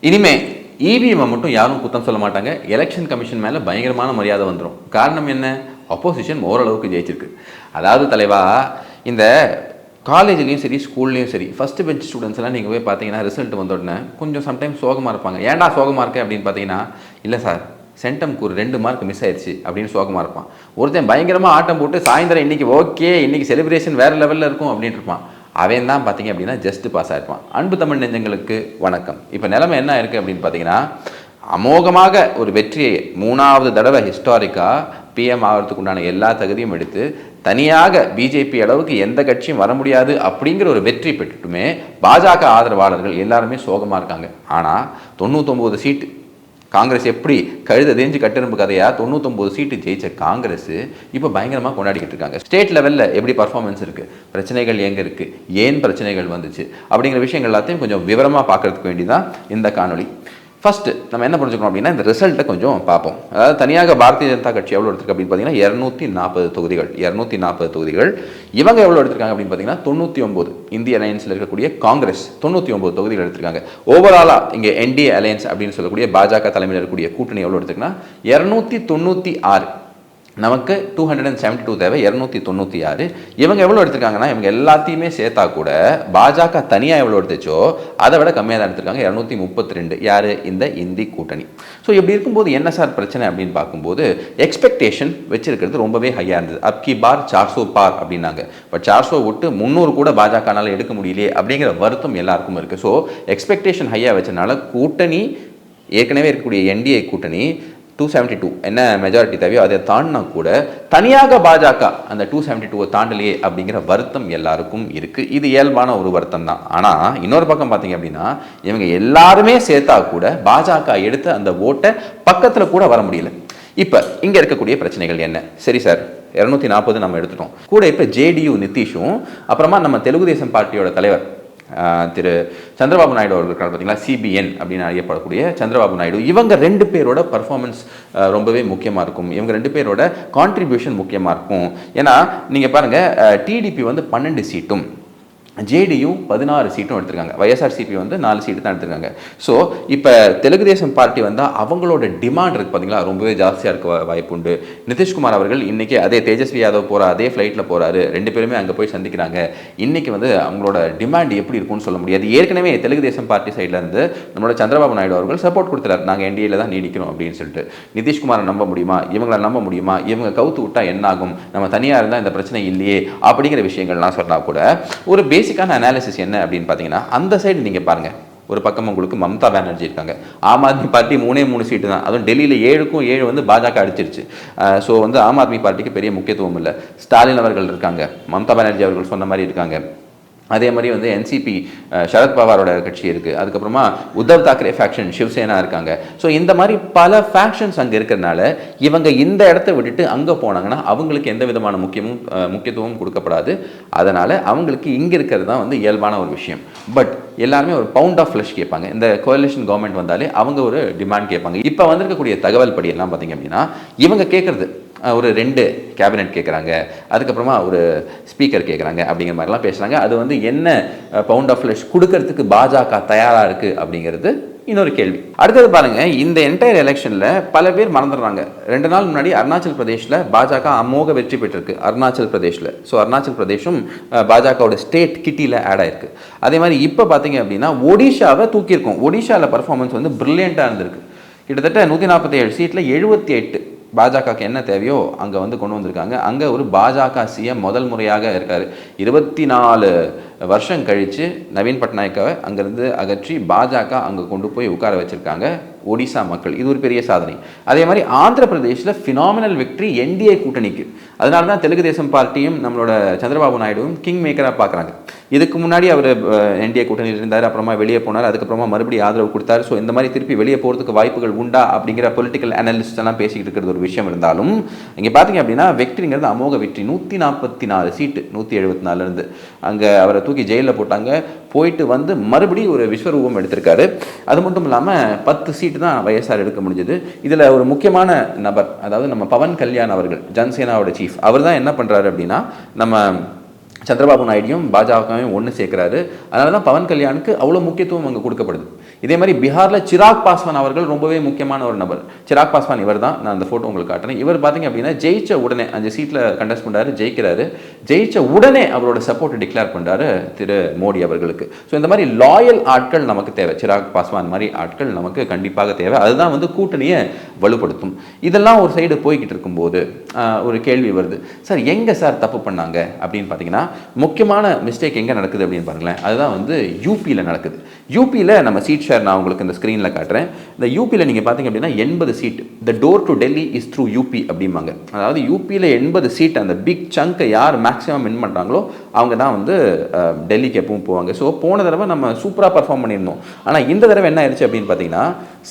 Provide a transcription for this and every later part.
இனிமே இவிஎம்மை மட்டும் யாரும் குத்தம் சொல்ல மாட்டாங்க. எலெக்ஷன் கமிஷன் மேலே பயங்கரமான மரியாதை வந்துடும். காரணம் என்ன? அப்போசிஷன் ஓரளவுக்கு ஜெயிச்சிருக்கு. அதாவது தலைவா, இந்த காலேஜ்லேயும் சரி ஸ்கூல்லேயும் சரி ஃபஸ்ட்டு பெஞ்ச் ஸ்டூடெண்ட்ஸ் எல்லாம் நீங்கள் போய் பார்த்தீங்கன்னா ரிசல்ட் வந்த உடனே கொஞ்சம் சம்டைம்ஸ் சோகமாக இருப்பாங்க. ஏன்டா சோகமாக இருக்க அப்படின்னு பார்த்தீங்கன்னா, இல்லை சார் சென்டம்க்கு ஒரு 2 மார்க் மிஸ் ஆயிடுச்சு அப்படின்னு சோகமாக இருப்பான். ஒருத்தன் பயங்கரமாக ஆட்டம் போட்டு சாயந்தரம் இன்றைக்கி ஓகே இன்றைக்கி செலிப்ரேஷன் வேறு லெவலில் இருக்கும் அப்படின்ட்டு இருப்பான். அவன் தான் பார்த்தீங்க அப்படின்னா ஜஸ்ட் பாஸ் ஆகிருப்பான். அன்பு தமிழ் நெஞ்சங்களுக்கு வணக்கம். இப்போ நிலைமை என்ன இருக்குது அப்படின்னு பார்த்தீங்கன்னா, அமோகமாக ஒரு வெற்றியை 3வது தடவை ஹிஸ்டாரிக்காக பிஎம் ஆகிறதுக்கு உண்டான எல்லா தகுதியும் எடுத்து தனியாக பிஜேபி அளவுக்கு எந்த கட்சியும் வர முடியாது அப்படிங்கிற ஒரு வெற்றி பெற்றுட்டுமே பாஜக ஆதரவாளர்கள் எல்லாருமே சோகமாக இருக்காங்க. ஆனால் 99 சீட்டு காங்கிரஸ் எப்படி கழுத தேஞ்சு கட்டெரும்பு கதையாக 99 சீட்டு ஜெயிச்ச காங்கிரஸ் இப்போ பயங்கரமாக கொண்டாடிக்கிட்டு இருக்காங்க. ஸ்டேட் லெவலில் எப்படி பர்ஃபார்மன்ஸ் இருக்குது, பிரச்சனைகள் எங்கே இருக்குது, ஏன் பிரச்சனைகள் வந்துச்சு அப்படிங்கிற விஷயங்கள் எல்லாத்தையும் கொஞ்சம் விவரமாக பார்க்கறதுக்கு வேண்டி தான் இந்த காணொலி. ஃபஸ்ட்டு நம்ம என்ன புரிஞ்சுக்கணும் அப்படின்னா, இந்த ரிசல்ட்டை கொஞ்சம் பார்ப்போம். அதாவது தனியாக பாரதிய ஜனதா கட்சி எவ்வளோ எடுத்திருக்கு அப்படின்னு பார்த்தீங்கன்னா 240 தொகுதிகள். 240 தொகுதிகள். இவங்க எவ்வளோ எடுத்திருக்காங்க அப்படின்னு பார்த்தீங்கன்னா 99. இந்திய அலையன்ஸில் இருக்கக்கூடிய காங்கிரஸ் 99 தொகுதிகள் எடுத்திருக்காங்க. ஓவராலாக இங்கே என்டிஏ அலையன்ஸ் அப்படின்னு சொல்லக்கூடிய பாஜக தலைமையில் இருக்கக்கூடிய கூட்டணி எவ்வளோ எடுத்திருக்குன்னா 296. நமக்கு 272 தேவை, 296. இவங்க எவ்வளோ எடுத்திருக்காங்கன்னா, இவங்க எல்லாத்தையுமே சேர்த்தா கூட பாஜக தனியாக எவ்வளோ எடுத்துச்சோ அதை விட கம்மியாக தான் எடுத்திருக்காங்க, 232. யார்? இந்த இந்தி கூட்டணி. ஸோ இப்படி இருக்கும்போது என்ன சார் பிரச்சனை அப்படின்னு பார்க்கும்போது, எக்ஸ்பெக்டேஷன் வச்சிருக்கிறது ரொம்பவே ஹையாக இருந்தது. அப்கி பார் 400 பார் அப்படின்னாங்க. பட் 400 விட்டு 300 கூட பாஜகனால எடுக்க முடியலையே அப்படிங்கிற வருத்தம் எல்லாருக்கும் இருக்குது. ஸோ எக்ஸ்பெக்டேஷன் ஹையாக வச்சனால கூட்டணி ஏற்கனவே இருக்கக்கூடிய என்டிஏ கூட்டணி 272 என்ன மெஜாரிட்டி தேவையோ அதை தாண்டினா கூட தனியாக பாஜக அந்த 272 தாண்டலையே அப்படிங்கிற வருத்தம் எல்லாருக்கும் இருக்குது. இது இயல்பான ஒரு வருத்தம் தான். ஆனால் இன்னொரு பக்கம் பார்த்தீங்க அப்படின்னா, இவங்க எல்லாருமே சேர்த்தா கூட பாஜக எடுத்த அந்த ஓட்டை பக்கத்தில் கூட வர முடியல. இப்போ இங்கே இருக்கக்கூடிய பிரச்சனைகள் என்ன? சரி சார், 240 நம்ம எடுத்துட்டோம். கூட இப்போ ஜேடியு நிதிஷும் அப்புறமா நம்ம தெலுங்கு தேசம் பார்ட்டியோட தலைவர் திரு சந்திரபாபு நாயுடு அவர்கள் இருக்காங்க பார்த்தீங்களா, சிபிஎன் அப்படின்னு அறியப்படக்கூடிய சந்திரபாபு நாயுடு. இவங்க 2 பேரோட பர்ஃபார்மன்ஸ் ரொம்பவே முக்கியமாக இருக்கும். இவங்க 2 பேரோட கான்ட்ரிபியூஷன் முக்கியமாக இருக்கும். ஏன்னா நீங்கள் பாருங்கள், டிடிபி வந்து 12 சீட்டும் ஜேடியு 16 சீட்டும் எடுத்திருக்காங்க. வைஎஸ்ஆர்சிபி வந்து 4 சீட்டு தான் எடுத்திருக்காங்க. ஸோ இப்போ தெலுங்கு தேசம் பார்ட்டி வந்தால் அவங்களோட டிமாண்ட் இருக்குது பார்த்தீங்களா, ரொம்பவே ஜாஸ்தியாக இருக்க வாய்ப்பு உண்டு. நிதிஷ்குமார் அவர்கள் இன்றைக்கி அதே தேஜஸ்வி யாதவ் போகிற அதே ஃப்ளைட்டில் போகிறாரு. 2 பேருமே அங்கே போய் சந்திக்கிறாங்க. இன்றைக்கி வந்து அவங்களோட டிமாண்ட் எப்படி இருக்கும்னு சொல்ல முடியாது. ஏற்கனவே தெலுங்கு தேசம் பார்ட்டி சைட்லேருந்து நம்மளோட சந்திரபாபு நாயுடு அவர்கள் சப்போர்ட் கொடுத்துறாரு, நாங்கள் என்டிஏல தான் நீடிக்கணும் அப்படின்னு சொல்லிட்டு. நிதிஷ்குமாரை நம்ப முடியுமா, இவங்களை நம்ப முடியுமா, இவங்க கவுத்து விட்டா என்னாகும், நம்ம தனியாக இருந்தால் இந்த பிரச்சனை இல்லையே அப்படிங்கிற விஷயங்கள்லாம் சொன்னால் கூட ஒரு பேசிக்கான அனாலிசிஸ் என்ன அப்படின்னு பார்த்தீங்கன்னா, அந்த சைடு நீங்கள் பாருங்கள். ஒரு பக்கம் உங்களுக்கு மம்தா பானர்ஜி இருக்காங்க. ஆம் ஆத்மி பார்ட்டி 3 சீட்டு தான். அதுவும் டெல்லியில் 7க்கும் 7 வந்து பாஜக அடிச்சிருச்சு. ஸோ வந்து ஆம் ஆத்மி பார்ட்டிக்கு பெரிய முக்கியத்துவம் இல்லை. ஸ்டாலின் அவர்கள் இருக்காங்க, மம்தா பானர்ஜி அவர்கள் சொன்ன மாதிரி இருக்காங்க. அதே மாதிரி வந்து என்சிபி சரத் பவாரோட கட்சி இருக்குது. அதுக்கப்புறமா உத்தவ் தாக்கரே ஃபேக்ஷன் சிவசேனா இருக்காங்க. ஸோ இந்த மாதிரி பல ஃபேக்ஷன்ஸ் அங்கே இருக்கிறதுனால இவங்க இந்த இடத்த விட்டுட்டு அங்கே போனாங்கன்னா அவங்களுக்கு எந்த விதமான முக்கியத்துவம் கொடுக்கப்படாது. அதனால் அவங்களுக்கு இங்கே இருக்கிறது தான் வந்து இயல்பான ஒரு விஷயம். பட் எல்லாருமே ஒரு பவுண்ட் ஆஃப் ஃப்ளஷ் கேட்பாங்க. இந்த கோalition கவர்மெண்ட் வந்தாலே அவங்க ஒரு டிமாண்ட் கேட்பாங்க. இப்போ வந்திருக்கக்கூடிய தகவல் படி எல்லாம் பார்த்தீங்க அப்படின்னா, இவங்க கேட்குறது ஒரு 2 கேபினெட் கேட்குறாங்க, அதுக்கப்புறமா ஒரு ஸ்பீக்கர் கேட்குறாங்க அப்படிங்கிற மாதிரிலாம் பேசுகிறாங்க. அது வந்து என்ன பவுண்ட் ஆஃப் ஃப்ளஷ் கொடுக்கறதுக்கு பாஜக தயாராக இருக்குது அப்படிங்கிறது இன்னொரு கேள்வி. அடுத்தது பாருங்கள், இந்த என்டையர் எலெக்ஷனில் பல பேர் மறந்துடுறாங்க. 2 நாள் முன்னாடி அருணாச்சல் பிரதேஷில் பாஜக அமோக வெற்றி பெற்றிருக்கு. அருணாச்சல் பிரதேஷில். ஸோ அருணாச்சல் பிரதேஷும் பாஜகவோட ஸ்டேட் கிட்டியில் ஆட் ஆயிருக்கு. அதே மாதிரி இப்போ பார்த்தீங்க அப்படின்னா ஒடிஷாவை தூக்கியிருக்கோம். ஒடிஷாவில் பர்ஃபார்மன்ஸ் வந்து பிரில்லியண்ட்டாக இருந்திருக்கு. கிட்டத்தட்ட 147 சீட்டில் 78 பாஜகவுக்கு என்ன தேவையோ அங்கே வந்து கொண்டு வந்திருக்காங்க. அங்கே ஒரு பாஜக சிஎம் முதல் முறையாக இருக்கார். 24 வருஷம் கழித்து நவீன் பட்நாயக்காவை அங்கேருந்து அகற்றி பாஜக அங்கே கொண்டு போய் உட்கார வச்சுருக்காங்க ஒடிசா மக்கள். இது ஒரு பெரிய சாதனை. அதே மாதிரி ஆந்திர பிரதேசில் ஃபினாமினல் விக்ட்ரி என்டிஏ கூட்டணிக்கு. அதனால தான் தெலுங்கு தேசம் பார்ட்டியும் நம்மளோட சந்திரபாபு நாயுடுவும் கிங் மேக்கராக பார்க்குறாங்க. இதுக்கு முன்னாடி அவர் என்டிஏ கூட்டணியில் இருந்தார், அப்புறமா வெளியே போனார், அதுக்கப்புறமா மறுபடியும் ஆதரவு கொடுத்தார். ஸோ இந்த மாதிரி திருப்பி வெளியே போகிறதுக்கு வாய்ப்புகள் உண்டா அப்படிங்கிற பொலிட்டிக்கல் அனாலிஸ்ட் எல்லாம் பேசிக்கிட்டு இருக்கிறது ஒரு விஷயம் இருந்தாலும், இங்கே பார்த்தீங்க அப்படின்னா வெக்ட்ரிங்கிறது அமோக வெற்றி. 144 சீட்டு 174 அங்கே அவரை தூக்கி ஜெயிலில் போட்டாங்க. போயிட்டு வந்து மறுபடியும் ஒரு விஸ்வரூபம் எடுத்திருக்காரு. அது மட்டும் இல்லாமல் 10 சீட்டு தான் வைஎஸ்ஆர் எடுக்க முடிஞ்சது. இதில் ஒரு முக்கியமான நபர், அதாவது நம்ம பவன் கல்யாண் அவர்கள், ஜன்சேனாவோட சீஃப், அவர் தான் என்ன பண்ணுறாரு அப்படின்னா நம்ம சந்திரபாபு நாயுடையும் பாஜகவையும் ஒன்று சேர்க்குறாரு. அதனால தான் பவன் கல்யாணுக்கு அவ்வளோ முக்கியத்துவம் அங்கே கொடுக்கப்படுது. இதே மாதிரி பீகாரில் சிராக் பாஸ்வான் அவர்கள் ரொம்பவே முக்கியமான ஒரு நபர். சிராக் பாஸ்வான் இவர் தான், நான் அந்த ஃபோட்டோ உங்களுக்கு காட்டுறேன். இவர் பார்த்தீங்க அப்படின்னா ஜெயிச்ச உடனே 5 சீட்டில் கண்டெஸ்ட் பண்ணுறாரு, ஜெயிக்கிறாரு. ஜெயிச்ச உடனே அவரோட சப்போர்ட்டை டிக்ளேர் பண்ணுறாரு திரு மோடி அவர்களுக்கு. ஸோ இந்த மாதிரி லாயல் ஆட்கள் நமக்கு தேவை. சிராக் பாஸ்வான் மாதிரி ஆட்கள் நமக்கு கண்டிப்பாக தேவை. அதுதான் வந்து கூட்டணியை வலுப்படுத்தும். இதெல்லாம் ஒரு சைடு போய்கிட்டு இருக்கும்போது ஒரு கேள்வி வருது, சார் எங்கே சார் தப்பு பண்ணாங்க அப்படின்னு பார்த்தீங்கன்னா, முக்கியமான மிஸ்டேக் எங்கே நடக்குது அப்படின்னு பாருங்களேன். அதுதான் வந்து யூபியில் நடக்குது. யூபியில் நம்ம சீட் ஷேர் நான் உங்களுக்கு இந்த ஸ்க்ரீனில் காட்டுறேன். இந்த யூபியில் நீங்கள் பார்த்தீங்க அப்படின்னா 80 seat, the door to Delhi is through UP அப்படிம்பாங்க. அதாவது யூபியில் 80 சீட், அந்த பிக் சங்கை யார் மேக்ஸிமம் வின் பண்ணுறாங்களோ அவங்க தான் வந்து டெல்லிக்கு எப்பவும் போவாங்க. ஸோ போன தடவை நம்ம சூப்பராக பர்ஃபார்ம் பண்ணியிருந்தோம். ஆனால் இந்த தடவை என்ன ஆயிடுச்சு அப்படின்னு பார்த்தீங்கன்னா,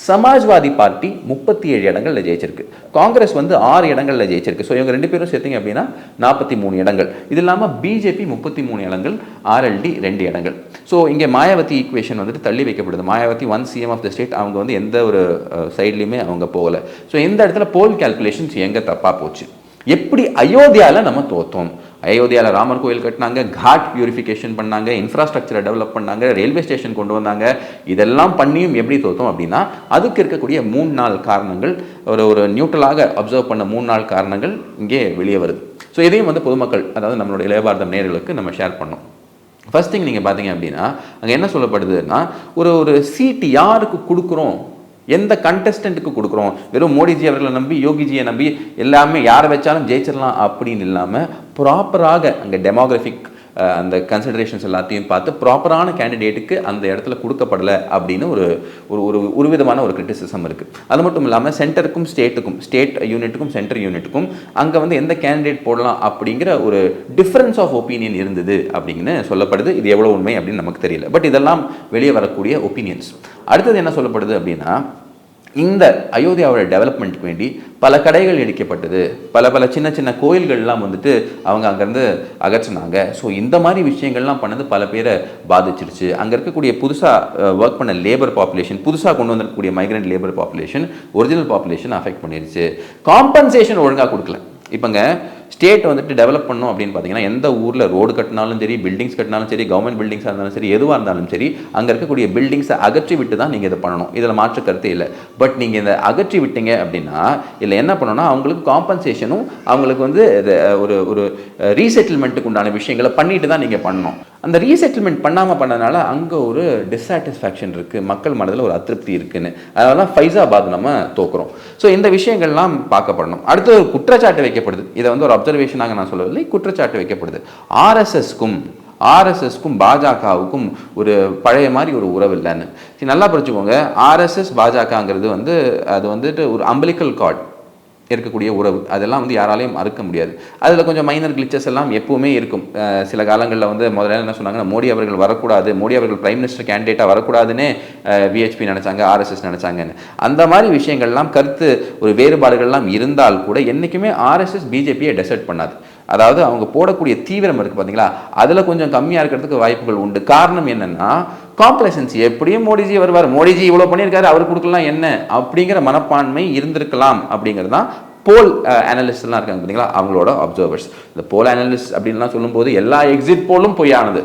சமாஜ்வாதி பார்ட்டி 37 இடங்களில் ஜெயிச்சிருக்கு, காங்கிரஸ் வந்து 6 இடங்களில் ஜெயிச்சிருக்கு. ஸோ இவங்க 2 பேரும் சேர்த்திங்க அப்படின்னா 43 இடங்கள். இது இல்லாமல் பிஜேபி 33 இடங்கள், ஆர்எல்டி 2 இடங்கள். ஸோ இங்கே மாயாவதி ஈக்குவேஷன் வந்துட்டு தள்ளி வைக்கப்படுது. Mayawati CM of the state, அவங்க வந்து எந்த ஒரு சைட்லையுமே அவங்க போகலை. ஸோ இந்த இடத்துல போல் கேல்குலேஷன்ஸ் எங்கே தப்பாக போச்சு? எப்படி அயோத்தியாவில் நம்ம தோத்தோம்? அயோத்தியாவில் ராமர் கோயில் கட்டினாங்க, காட் பியூரிஃபிகேஷன் பண்ணாங்க, இன்ஃப்ராஸ்ட்ரக்சரை டெவலப் பண்ணாங்க, ரயில்வே ஸ்டேஷன் கொண்டு வந்தாங்க. இதெல்லாம் பண்ணியும் எப்படி தோத்தோம் அப்படின்னா, அதுக்கு இருக்கக்கூடிய 3-4 காரணங்கள், ஒரு நியூட்ரலாக அப்சர்வ் பண்ண 3-4 காரணங்கள் இங்கே வெளியே வருது. ஸோ இதையும் வந்து பொதுமக்கள், அதாவது நம்மளுடைய இளையபாரதம் நேயர்களுக்கு நம்ம ஷேர் பண்ணோம். ஃபர்ஸ்ட் திங் நீங்கள் பார்த்தீங்க அப்படின்னா, அங்கே என்ன சொல்லப்படுதுன்னா, ஒரு சீட்டு யாருக்கு கொடுக்குறோம், எந்த கண்டெஸ்டண்ட்டுக்கு கொடுக்குறோம், வெறும் மோடிஜி அவர்களை நம்பி, யோகிஜியை நம்பி எல்லாமே யாரை வச்சாலும் ஜெயிச்சிடலாம் அப்படின்னு இல்லாமல், ப்ராப்பராக அங்கே டெமோகிராஃபிக் அந்த கன்சிடரேஷன்ஸ் எல்லாத்தையும் பார்த்து ப்ராப்பரான கேண்டிடேட்டுக்கு அந்த இடத்துல கொடுக்கப்படலை அப்படின்னு ஒரு விதமான ஒரு கிரிட்டிசிசம் இருக்குது. அது மட்டும் இல்லாமல் சென்டருக்கும் ஸ்டேட்டுக்கும், ஸ்டேட் யூனிட்டுக்கும் சென்டர் யூனிட்டுக்கும் அங்கே வந்து எந்த கேண்டிடேட் போடலாம் அப்படிங்கிற ஒரு டிஃப்ரென்ஸ் ஆஃப் ஒப்பீனியன் இருந்தது அப்படின்னு சொல்லப்படுது. இது எவ்வளோ உண்மை அப்படின்னு நமக்கு தெரியல, பட் இதெல்லாம் வெளியே வரக்கூடிய ஒப்பீனியன்ஸ். அடுத்தது என்ன சொல்லப்படுது அப்படின்னா, இந்த அயோத்தியாவோட டெவலப்மெண்ட்டுக்கு வேண்டி பல கடைகள் இடிக்கப்பட்டது, பல சின்ன சின்ன கோயில்கள்லாம் வந்துட்டு அவங்க அங்கேருந்து அகற்றினாங்க. ஸோ இந்த மாதிரி விஷயங்கள்லாம் பண்ணது பல பேரை பாதிச்சிருச்சு. அங்கே இருக்கக்கூடிய புதுசாக ஒர்க் பண்ண லேபர் பாப்புலேஷன், புதுசாக கொண்டு வந்திருக்கக்கூடிய migrant labour population, original population affect பண்ணிருச்சு. காம்பன்சேஷன் ஒழுங்காக கொடுக்கல. இப்போங்க ஸ்டேட் வந்துட்டு டெவலப் பண்ணணும் அப்படின்னு பார்த்தீங்கன்னா, எந்த ஊரில் ரோடு கட்டினாலும் சரி, பில்டிங்ஸ் கட்டினாலும் சரி, கவர்மெண்ட் பில்டிங்ஸாக இருந்தாலும் சரி, எதுவாக இருந்தாலும் சரி, அங்கே இருக்கக்கூடிய பில்டிங்ஸை அகற்றி விட்டு தான் நீங்கள் இதை பண்ணணும். இதில் மாற்று கருத்தே இல்லை. பட் நீங்கள் இதை அகற்றி விட்டீங்க அப்படின்னா இல்லை என்ன பண்ணணும்னா, அவங்களுக்கு காம்பன்சேஷனும், அவங்களுக்கு வந்து ஒரு ரீசெட்டில்மெண்ட்டுக்கு உண்டான விஷயங்களை பண்ணிட்டு தான் நீங்கள் பண்ணணும். அந்த ரீசெட்டில்மெண்ட் பண்ணாமல் பண்ணதுனால அங்கே ஒரு டிஸாட்டிஸ்ஃபேக்ஷன் இருக்குது, மக்கள் மனதில் ஒரு அதிருப்தி இருக்குன்னு. அதனால தான் ஃபைசாபாத் நம்ம தோக்குறோம். ஸோ இந்த விஷயங்கள்லாம் பார்க்கப்படணும். அடுத்து ஒரு குற்றச்சாட்டு வைக்கப்படுது. இதை வந்து ஒரு அப்சர்வேஷனாக நான் சொல்லவில்லை, குற்றச்சாட்டு வைக்கப்படுது. ஆர்எஸ்எஸ்க்கும் பாஜகவுக்கும் ஒரு பழைய மாதிரி ஒரு உறவு இல்லைன்னு. சரி, நல்லா புரிஞ்சுக்கோங்க. ஆர்எஸ்எஸ் பாஜகங்கிறது வந்து அது வந்துட்டு ஒரு அம்பலிக்கல் கார்டு இருக்கக்கூடிய உறவு. அதெல்லாம் வந்து யாராலையும் மறுக்க முடியாது. அதில் கொஞ்சம் மைனர் கிளிச்சஸ் எல்லாம் எப்பவுமே இருக்கும். சில காலங்களில் வந்து முதல்ல என்ன சொன்னாங்கன்னா, மோடி அவர்கள் வரக்கூடாது, மோடி அவர்கள் பிரைம் மினிஸ்டர் கேண்டிடேட்டாக வரக்கூடாதுன்னு விஹெச்பி நினச்சாங்க, ஆர்எஸ்எஸ் நினச்சாங்கன்னு. அந்த மாதிரி விஷயங்கள்லாம், கருத்து ஒரு வேறுபாடுகள்லாம் இருந்தால் கூட என்றைக்குமே ஆர்எஸ்எஸ் பிஜேபியை டெசர்ட் பண்ணாது. அதாவது அவங்க போடக்கூடிய தீவிரம் இருக்குது பார்த்தீங்களா, அதில் கொஞ்சம் கம்மியாக இருக்கிறதுக்கு வாய்ப்புகள் உண்டு. காரணம் என்னென்னா, காம்ப்ளசன்சி. எப்படியும் மோடிஜி வருவார், மோடிஜி இவ்வளோ பண்ணியிருக்காரு, அவர் கொடுக்கலாம் என்ன அப்படிங்கிற மனப்பான்மை இருந்திருக்கலாம் அப்படிங்கிறது தான் போல் அனலிஸ்ட்லாம் இருக்காங்க பார்த்தீங்களா, அவங்களோட அப்சர்வர்ஸ். இந்த போல் அனலிஸ்ட் அப்படின்லாம் சொல்லும்போது எல்லா எக்ஸிட் போலும் பொய்யானது.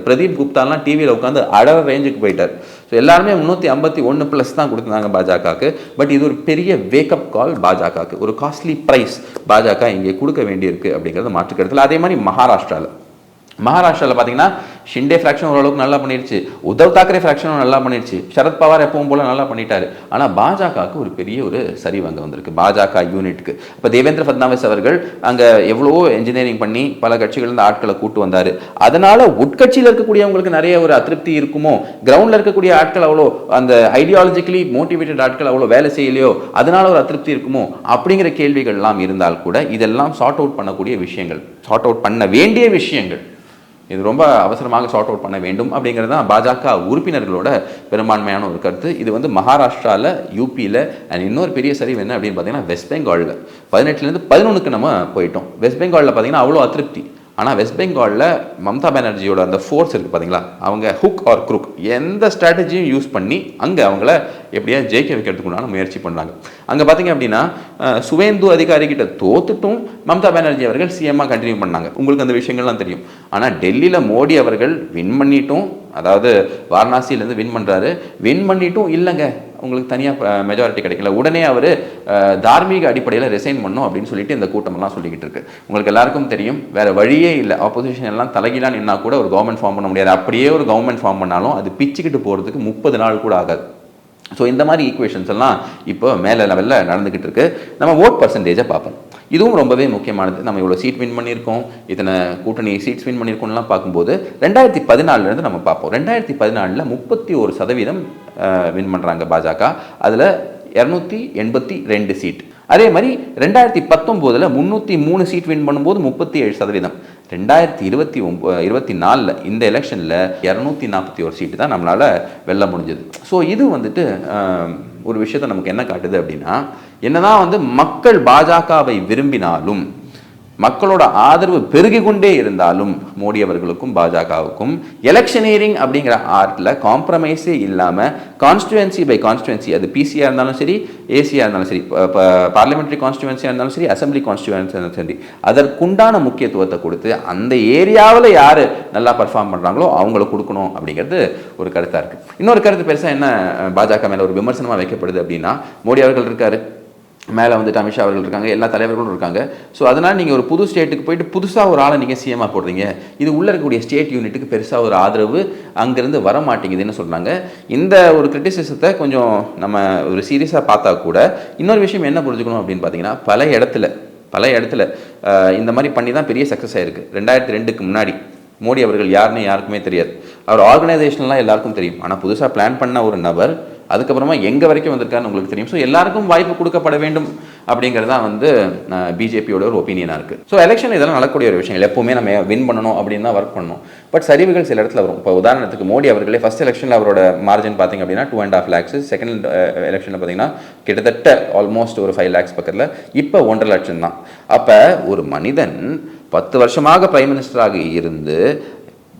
பிரதீப் குப்தாலாம் டிவியில் உட்காந்து அடர ரேஞ்சுக்கு போயிட்டார். ஸோ எல்லாருமே 351+ தான் கொடுத்துருந்தாங்க பாஜகவுக்கு. பட் இது ஒரு பெரிய வேக்கப் கால் பாஜகவுக்கு, ஒரு காஸ்ட்லி ப்ரைஸ் பாஜக இங்கே கொடுக்க வேண்டியிருக்கு அப்படிங்கிறது மாற்றுக்கருத்தில். அதே மாதிரி மகாராஷ்டிராவில் பார்த்தீங்கன்னா, ஷிண்டே ஃப்ராக்ஷன் ஓரளவுக்கு நல்லா பண்ணிடுச்சு, உத்தவ் தாக்கரே ஃப்ராக்ஷனும் நல்லா பண்ணிடுச்சு, சரத் பவார் எப்பவும் போல நல்லா பண்ணிட்டாரு. ஆனால் பாஜகவுக்கு ஒரு பெரிய ஒரு சரிவு அங்கே வந்திருக்கு, பாஜக யூனிட்டுக்கு. இப்போ தேவேந்திர ஃபட்னாவிஸ் அவர்கள் அங்கே எவ்வளவோ என்ஜினியரிங் பண்ணி பல கட்சிகள்லேருந்து ஆட்களை கூட்டு வந்தார். அதனால உட்கட்சியில் இருக்கக்கூடியவங்களுக்கு நிறைய ஒரு அதிருப்தி இருக்குமோ, கிரவுண்டில் இருக்கக்கூடிய ஆட்கள் அவ்வளோ அந்த ஐடியாலஜிக்கலி மோட்டிவேட்டட் ஆட்கள் அவ்வளோ வேலை செய்யலையோ, அதனால ஒரு அதிருப்தி இருக்குமோ அப்படிங்கிற கேள்விகள்லாம் இருந்தால் கூட இதெல்லாம் சார்ட் அவுட் பண்ணக்கூடிய விஷயங்கள், சார்ட் அவுட் பண்ண வேண்டிய விஷயங்கள். இது ரொம்ப அவசரமாக சார்ட் அவுட் பண்ண வேண்டும் அப்படிங்கிறது தான் பாஜக உறுப்பினர்களோட பெரும்பான்மையான ஒரு கருத்து. இது வந்து மகாராஷ்டிராவில், யூபியில், அண்ட் இன்னொரு பெரிய சரிவு என்ன அப்படின்னு பார்த்தீங்கன்னா, வெஸ்ட் பெங்காலில் 18லேருந்து 11க்கு நம்ம போயிட்டோம். வெஸ்ட் பெங்காலில் பார்த்தீங்கன்னா அவ்வளோ அதிருப்தி. ஆனால் வெஸ்ட் பெங்காலில் மம்தா பானர்ஜியோட அந்த ஃபோர்ஸ் இருக்குது பார்த்தீங்களா, அவங்க ஹுக் ஆர் குரூக் எந்த ஸ்ட்ராட்டஜியும் யூஸ் பண்ணி அங்கே அவங்கள எப்படியா ஜெயிக்க வைக்கிறதுக்குண்டான முயற்சி பண்ணுறாங்க. அங்கே பார்த்தீங்க அப்படின்னா சுவேந்து அதிகாரிகிட்ட தோத்துட்டும் மம்தா பானர்ஜி அவர்கள் சிஎம்மாக கண்டினியூ பண்ணாங்க. உங்களுக்கு அந்த விஷயங்கள்லாம் தெரியும். ஆனால் டெல்லியில் மோடி அவர்கள் வின் பண்ணிட்டும், அதாவது வாரணாசியிலேருந்து வின் பண்ணுறாரு, வின் பண்ணிட்டும் இல்லைங்க உங்களுக்கு தனியாக மெஜாரிட்டி கிடைக்கல, உடனே அவர் தார்மீக அடிப்படையில் ரிசைன் பண்ணும் அப்படின்னு சொல்லிட்டு இந்த கூட்டமெல்லாம் சொல்லிக்கிட்டு இருக்கு. உங்களுக்கு எல்லாருக்கும் தெரியும், வேற வழியே இல்லை. ஆப்போசிஷன் எல்லாம் தலைகீழா நின்னா கூட ஒரு கவர்மெண்ட் ஃபார்ம் பண்ண முடியாது. அப்படியே ஒரு கவர்மெண்ட் ஃபார்ம் பண்ணாலும் அது பிச்சுக்கிட்டு போகிறதுக்கு 30 நாள் கூட ஆகாது. ஸோ இந்த மாதிரி ஈக்குவேஷன்ஸ் எல்லாம் இப்போ மேலே லெவலில் நடந்துக்கிட்டு இருக்கு. நம்ம ஓட் பர்சன்டேஜை பார்ப்போம். இதுவும் ரொம்பவே முக்கியமானது. நம்ம இவ்வளோ சீட் வின் பண்ணியிருக்கோம், இத்தனை கூட்டணி சீட்ஸ் வின் பண்ணியிருக்கோம்லாம் பார்க்கும்போது 2014 நம்ம பார்ப்போம். 2014 31% வின் பண்ணுறாங்க பாஜக. அதில் 282 சீட். அதே மாதிரி 2019 303 சீட் வின் பண்ணும்போது 37%. 2024 இந்த எலெக்ஷனில் 241 சீட்டு தான் நம்மளால் வெல்ல முடிஞ்சது. ஸோ இது வந்துட்டு ஒரு விஷயத்தை நமக்கு என்ன காட்டுது அப்படின்னா, என்னதான் மக்கள் பாஜகவை விரும்பினாலும், மக்களோட ஆதரவு பெருகி கொண்டே இருந்தாலும், மோடி அவர்களுக்கும் பாஜகவுக்கும் எலெக்ஷனியரிங் அப்படிங்கிற ஆர்ட்டில் காம்ப்ரமைஸே இல்லாமல் கான்ஸ்டுவன்சி பை கான்ஸ்டுவன்சி, அது பிசியாக இருந்தாலும் சரி, ஏசியாக இருந்தாலும் சரி, பார்லிமெண்ட்ரி கான்ஸ்டுவன்சியாக இருந்தாலும் சரி, அசம்பிளி கான்ஸ்டுவன்சியாக இருந்தாலும் சரி, அதற்குண்டான முக்கியத்துவத்தை கொடுத்து அந்த ஏரியாவில் யார் நல்லா பர்ஃபார்ம் பண்ணுறாங்களோ அவங்கள கொடுக்கணும் அப்படிங்கிறது ஒரு கருத்தாக இருக்குது. இன்னொரு கருத்து பெருசாக என்ன பாஜக மேலே ஒரு விமர்சனமாக வைக்கப்படுது அப்படின்னா, மோடி அவர்கள் இருக்கார், மேலே அமித்ஷா அவர்கள் இருக்காங்க, எல்லா தலைவர்களும் இருக்காங்க. ஸோ அதனால் நீங்கள் ஒரு புது ஸ்டேட்டுக்கு போயிட்டு புதுசாக ஒரு ஆளை நீங்கள் சிஎம்மாக போடுறீங்க, இது உள்ளே இருக்கக்கூடிய ஸ்டேட் யூனிட்டுக்கு பெருசாக ஒரு ஆதரவு அங்கேருந்து வர மாட்டேங்குதுன்னு சொல்கிறாங்க. இந்த ஒரு கிரிட்டிசிசத்தை கொஞ்சம் நம்ம ஒரு சீரியஸாக பார்த்தா கூட இன்னொரு விஷயம் என்ன புரிஞ்சுக்கணும் அப்படின்னு பார்த்தீங்கன்னா, பல இடத்துல இந்த மாதிரி பண்ணி தான் பெரிய சக்ஸஸ் ஆகிருக்கு. 2002க்கு முன்னாடி மோடி அவர்கள் யாருன்னு யாருக்குமே தெரியாது. அவர் ஆர்கனைசேஷன்லாம் எல்லாருக்கும் தெரியும். ஆனால் புதுசாக பிளான் பண்ண ஒரு நபர் அதுக்கப்புறமா எங்கே வரைக்கும் வந்திருக்காருன்னு உங்களுக்கு தெரியும். ஸோ எல்லாருக்கும் வாய்ப்பு கொடுக்கப்பட வேண்டும் அப்படிங்கிறது தான் பிஜேபியோட ஒரு ஒப்பீனியனாக இருக்குது. ஸோ எலெக்ஷன் இதெல்லாம் நடக்கக்கூடிய ஒரு விஷயம். எப்போவுமே நம்ம வின் பண்ணணும் அப்படின்னு தான் ஒர்க் பண்ணணும். பட் சரிவுகள் சில இடத்துல வரும். இப்போ உதாரணத்துக்கு மோடி அவர்களே ஃபர்ஸ்ட் எலெக்ஷனில் அவரோட மார்ஜின் பார்த்தீங்க அப்படின்னா 2.5 lakhs, செகண்ட் எலெக்ஷனில் பார்த்தீங்கன்னா கிட்டத்தட்ட ஆல்மோஸ்ட் ஒரு 5 lakhs பக்கத்தில், இப்போ 1.5 லட்சம் தான். அப்போ ஒரு மனிதன் 10 வருஷமாக பிரைம் மினிஸ்டராக இருந்து